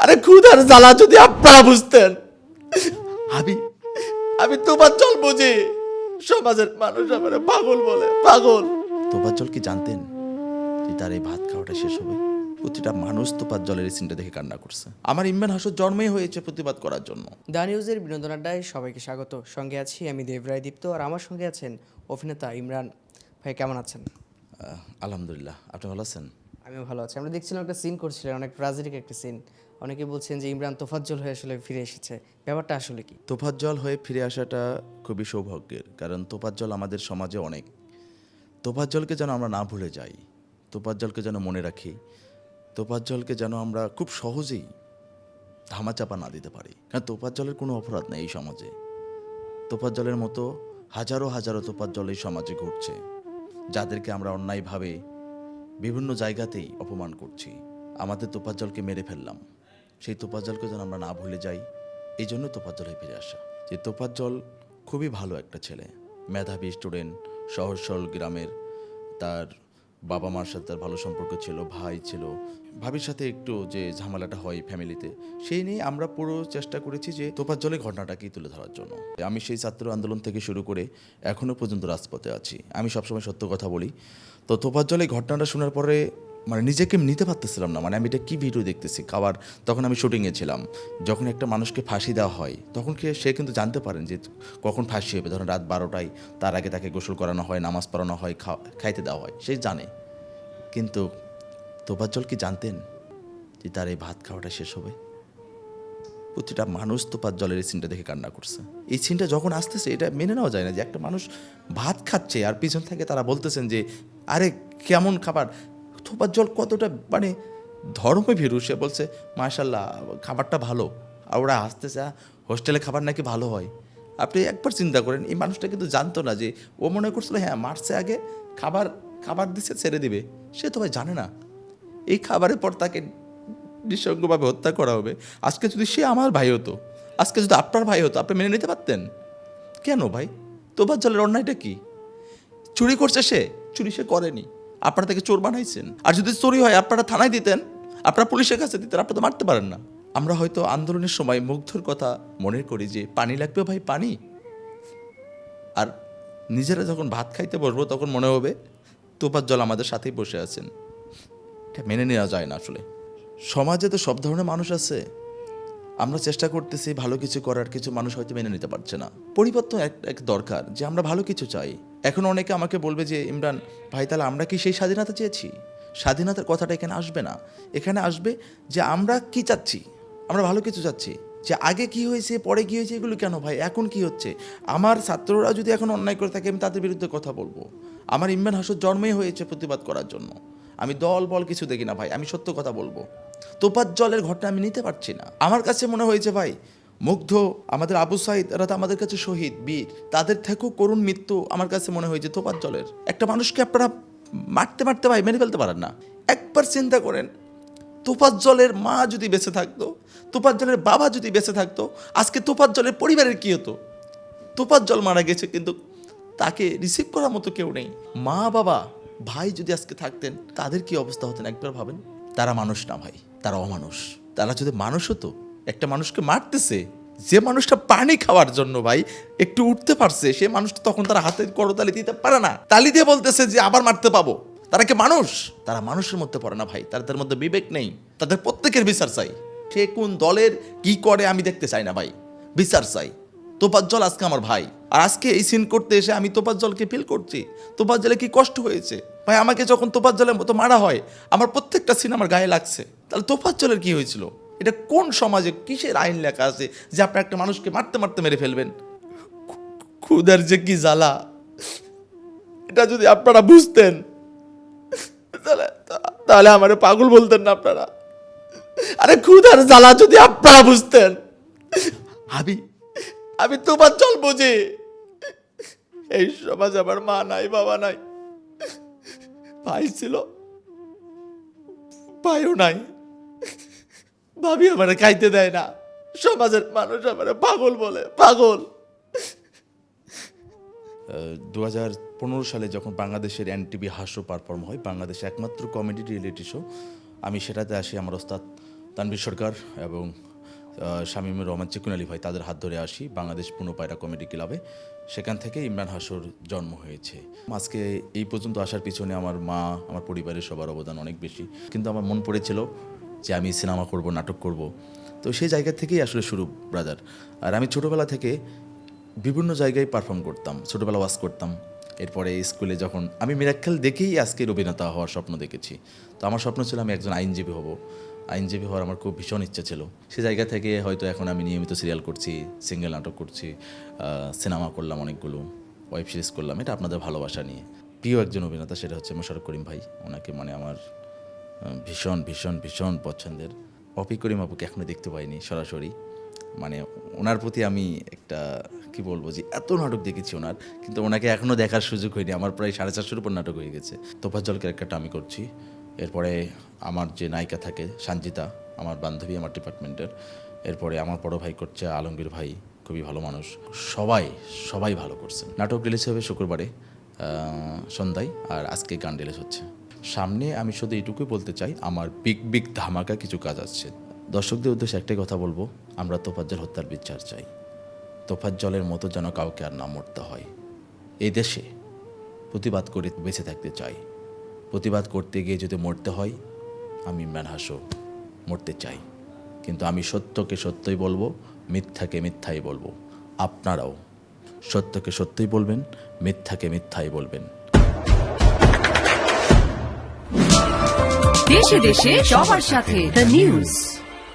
আরে ক্ষুধার জ্বালা যদি আপনারা বুঝতেন। আমি আমি তোফাজ্জল বুঝি, সমাজের মানুষ আমার পাগল বলে, পাগল। তোফাজ্জল কি জানতেন যে তার এই ভাত খাওয়াটা শেষ হবে? প্রতিটা মানুষ তোফাজ্জলের এই সিনটা দেখে কান্না করছে। আমার ইমরান হাসুর জন্মই হয়েছে প্রতিবাদ করার জন্য। দ্য নিউজের বিনোদন আড্ডায় সবাইকে স্বাগত। সঙ্গে আছি আমি দেবরায় দীপ্ত, আর আমার সঙ্গে আছেন অভিনেতা ইমরান ভাই। কেমন আছেন? আলহামদুলিল্লাহ, আপনি ভালো আছেন? আমিও ভালো আছি। আমরা দেখছিলাম একটা সিন করছিলেন, অনেক ট্র্যাজেডিক একটা সিন। অনেকে বলছেন যে ইমরান তোফাজ্জল হয়ে আসলে ফিরে এসেছে, ব্যাপারটা আসলে কি? তোফাজ্জল হয়ে ফিরে আসাটা খুবই সৌভাগ্যের, কারণ তোফাজ্জল আমাদের সমাজে অনেক। তোফাজ্জলকে যেন আমরা না ভুলে যাই, তোফাজ্জলকে যেন মনে রাখি, তোফাজ্জলকে যেন আমরা খুব সহজেই ধামাচাপা না দিতে পারি, কারণ তোফাজ্জলের কোনো অপরাধ নেই এই সমাজে। তোফাজ্জলের মতো হাজারো হাজারো তোফাজ্জল এই সমাজে ঘটছে, যাদেরকে আমরা অন্যায়ভাবে বিভিন্ন জায়গাতেই অপমান করছি। আমাদের তোফাজ্জলকে মেরে ফেললাম, সেই তোফাজ্জলকে যেন আমরা না ভুলে যাই। এই জন্য তোফাজ্জল হয়ে ফিরে আসা। যে তোফাজ্জল খুবই ভালো একটা ছেলে, মেধাবী স্টুডেন্ট, সহজ সরল গ্রামের। তার বাবা মার সাথে তার ভালো সম্পর্ক ছিল, ভাই ছিল, ভাবির সাথে একটু যে ঝামেলাটা হয় ফ্যামিলিতে, সেই নিয়ে আমরা পুরো চেষ্টা করেছি যে তোফাজ্জলের ঘটনাটাকেই তুলে ধরার জন্য। আমি সেই ছাত্র আন্দোলন থেকে শুরু করে এখনও পর্যন্ত রাজপথে আছি, আমি সবসময় সত্য কথা বলি। তো তোফাজ্জলের ঘটনাটা শোনার পরে মানে নিজেকে নিতে পারতেছিলাম না, মানে আমি এটা কী ভিডিও দেখতেছি খাবার। তখন আমি শুটিংয়ে ছিলাম। যখন একটা মানুষকে ফাঁসি দেওয়া হয় তখন সে কিন্তু জানতে পারেন যে কখন ফাঁসি হবে। ধরেন রাত 12টায়, তার আগে তাকে গোসল করানো হয়, নামাজ পড়ানো হয়, খাইতে দেওয়া হয়, সে জানে। কিন্তু তোফাজ্জল কি জানতেন যে তার এই ভাত খাওয়াটা শেষ হবে? প্রতিটা মানুষ তোফাজ্জলের এই সিনটা দেখে কান্না করছে। এই সিনটা যখন আসতেছে এটা মেনে নেওয়া যায় না যে একটা মানুষ ভাত খাচ্ছে আর পিছন থেকে তারা বলতেছেন যে আরে কেমন খাবার। তোফাজ্জল কতটা মানে ধর্মে ভীরু, সে বলছে মাশাল্লাহ খাবারটা ভালো, আর ওরা আসতেছে হোস্টেলে খাবার নাকি ভালো হয়। আপনি একবার চিন্তা করেন, এই মানুষটা কিন্তু জানতো না যে ও মনে করছিল হ্যাঁ মারছে আগে, খাবার খাবার দিচ্ছে ছেড়ে দিবে। সে তো ভাই জানে না এই খাবারের পর তাকে নিঃসঙ্গভাবে হত্যা করা হবে। আজকে যদি সে আমার ভাই হতো, আজকে যদি আপনার ভাই হতো, আপনি মেনে নিতে পারতেন? কেন ভাই? তোফাজ্জলের অন্যায়টা কি? চুরি করছে সে, চুরি সে করেনি, আপনারা তাকে চোর বানাইছেন। আর যদি চুরি হয় আপনারা থানায় দিতেন, আপনারা পুলিশের কাছে দিতেন, আপনারা তো মারতে পারেন না। আমরা হয়তো আন্দোলনের সময় মুগ্ধর কথা মনে করি যে পানি লাগবে ভাই পানি, আর নিজেরা যখন ভাত খাইতে বসবো তখন মনে হবে তোফাজ্জল আমাদের সাথেই বসে আছেন। এটা মেনে নেওয়া যায় না আসলে। সমাজে তো সব ধরনের মানুষ আছে, আমরা চেষ্টা করতেছি ভালো কিছু করার, কিছু মানুষ হয়তো মেনে নিতে পারছে না। পরিবর্তন এক দরকার, যে আমরা ভালো কিছু চাই। এখন অনেকে আমাকে বলবে যে ইমরান ভাই তাহলে আমরা কি সেই স্বাধীনতা চেয়েছি? স্বাধীনতার কথাটা এখানে আসবে না, এখানে আসবে যে আমরা কি চাচ্ছি। আমরা ভালো কিছু চাচ্ছি, যে আগে কি হয়েছে পরে কি হয়েছে এগুলো কেন ভাই, এখন কি হচ্ছে। আমার ছাত্ররা যদি এখন অন্যায় করে থাকে আমি তাদের বিরুদ্ধে কথা বলবো। আমার ইমরান হাসুর জন্মই হয়েছে প্রতিবাদ করার জন্য। আমি দল বল কিছু দেখি না ভাই, আমি সত্য কথা বলবো। তোফাজ্জলের ঘটনা আমি নিতে পারছি না। আমার কাছে মনে হয়েছে ভাই মুগ্ধ, আমাদের আবু সাইদ, এরা তো আমাদের কাছে শহীদ বীর, তাদের থেকেও করুণ মৃত্যু আমার কাছে মনে হয়েছে তোফাজ্জলের। একটা মানুষকে আপনারা মারতে মারতে ভাই মেরে ফেলতে পারেন না। একবার চিন্তা করেন, তোফাজ্জলের মা যদি বেঁচে থাকতো, তোফাজ্জলের বাবা যদি বেঁচে থাকতো, আজকে তোফাজ্জলের পরিবারের কি হতো? তোফাজ্জল মারা গেছে কিন্তু তাকে রিসিভ করার মতো কেউ নেই। মা বাবা ভাই যদি আজকে থাকতেন তাদের কি অবস্থা হতেন একবার ভাবেন। তারা মানুষ না ভাই, তারা অমানুষ। তারা যদি মানুষ হতো, একটা মানুষকে মারতেছে, যে মানুষটা পানি খাওয়ার জন্য ভাই একটু উঠতে পারছে, সে মানুষটা তখন তারা হাতে করতালি দিতে পারে না, তালি দিয়ে বলতেছে যে আবার মারতে পাবো। তারা কি মানুষ? তারা মানুষের মধ্যে পড়ে না ভাই, তাদের মধ্যে বিবেক নেই। তাদের প্রত্যেকের বিচার চাই, সে কোন দলের কি করে আমি দেখতে চাই না ভাই, বিচার চাই। তোফাজ্জল আজকে আমার ভাই, আর আজকে এই সিন করতে এসে আমি তোফাজ্জলকে ফিল করছি। তোফাজ্জলে কি কষ্ট হয়েছে ভাই, আমাকে যখন তোফাজ্জলের মতো মারা হয় আমার প্রত্যেকটা সিন আমার গায়ে লাগছে। তাহলে তোফাজ্জলের কি হয়েছিল? এটা কোন সমাজে কিসের আইন লেখা আছে যে আপনি একটা মানুষকে মারতে মারতে মেরে ফেলবেন? ক্ষুধার যে কি জ্বালা, এটা যদি আপনারা বুঝতেন তাহলে তাহলে আমার পাগল বলতেন না আপনারা। আরে ক্ষুধার জ্বালা যদি আপনারা বুঝতেন। আমি আমি তোফাজ্জল বুঝি, এই সমাজ আমার মা নাই, বাবা নাই, ভাই ছিল ভাইও নাই, ভাবি আমার খাইতে দেয় না, সমাজের মানুষ আমার পাগল বলে, পাগল। 2015 সালে যখন বাংলাদেশের এনটিভি হাস্য পারফর্ম হয়, বাংলাদেশে একমাত্র কমেডি রিয়েলিটি শো, আমি সেটাতে আসি আমার ওস্তাদ তানভীর সরকার এবং শামীমুর রহমান চিকুন আলী ভাই তাদের হাত ধরে আসি বাংলাদেশ পুনপায়রা কমেডি ক্লাবে। সেখান থেকে ইমরান হাসুর জন্ম হয়েছে। আজকে এই পর্যন্ত আসার পিছনে আমার মা, আমার পরিবারের সবার অবদান অনেক বেশি, কিন্তু আমার মন পড়েছিল যে আমি সিনেমা করব, নাটক করব। তো সেই জায়গা থেকেই আসলে শুরু ব্রাদার। আর আমি ছোটোবেলা থেকে বিভিন্ন জায়গায় পারফর্ম করতাম, ছোটোবেলা ওয়াজ করতাম। এরপরে স্কুলে যখন আমি মিরাক্কেল দেখেই আজকের অভিনেতা হওয়ার স্বপ্ন দেখেছি। তো আমার স্বপ্ন ছিল আমি একজন আইনজীবী হব। আইনজীবী হওয়ার আমার খুব ভীষণ ইচ্ছা ছিল। সে জায়গা থেকে হয়তো এখন আমি নিয়মিত সিরিয়াল করছি, সিঙ্গেল নাটক করছি, সিনেমা করলাম অনেকগুলো, ওয়েব সিরিজ করলাম। এটা আপনাদের ভালোবাসা নিয়ে। প্রিয় একজন অভিনেতা সেটা হচ্ছে মোশাররফ করিম ভাই। ওনাকে মানে আমার ভীষণ ভীষণ ভীষণ পছন্দের। অপি করিম আপুকে এখনও দেখতে পাইনি সরাসরি। মানে ওনার প্রতি আমি একটা কি বলবো যে এত নাটক দেখেছি ওনার, কিন্তু ওনাকে এখনও দেখার সুযোগ হয়নি। আমার প্রায় 450-এর উপর নাটক হয়ে গেছে। তোফাজ্জল ক্যারেক্টারটা আমি করছি। এরপরে আমার যে নায়িকা থাকে সঞ্জিতা, আমার বান্ধবী আমার ডিপার্টমেন্টের। এরপরে আমার বড় ভাই করছে আলমগীর ভাই, খুবই ভালো মানুষ। সবাই ভালো করছেন। নাটক রিলিজ হবে শুক্রবারে সন্ধ্যায়, আর আজকে গান রিলিজ হচ্ছে। সামনে আমি শুধু এইটুকুই বলতে চাই, আমার বিগ ধামাকা কিছু কাজ আসছে। দর্শকদের উদ্দেশ্যে একটাই কথা বলবো, আমরা তোফাজ্জল হত্যার বিচার চাই। তোফাজ্জলের মতো যেন কাউকে আর না মরতে হয়। এই দেশে প্রতিবাদ করে বেঁচে থাকতে চাই। প্রতিবাদ করতে গিয়ে যদি মরতে হয়, আমি ইমরান হাসও মরতে চাই। কিন্তু আমি সত্যকে সত্যই বলবো, মিথ্যাকে মিথ্যাই বলবো। আপনারাও সত্যকে সত্যই বলবেন, মিথ্যাকে মিথ্যাই বলবেন। দেশে দেশে সবার সাথে দ্য নিউজ।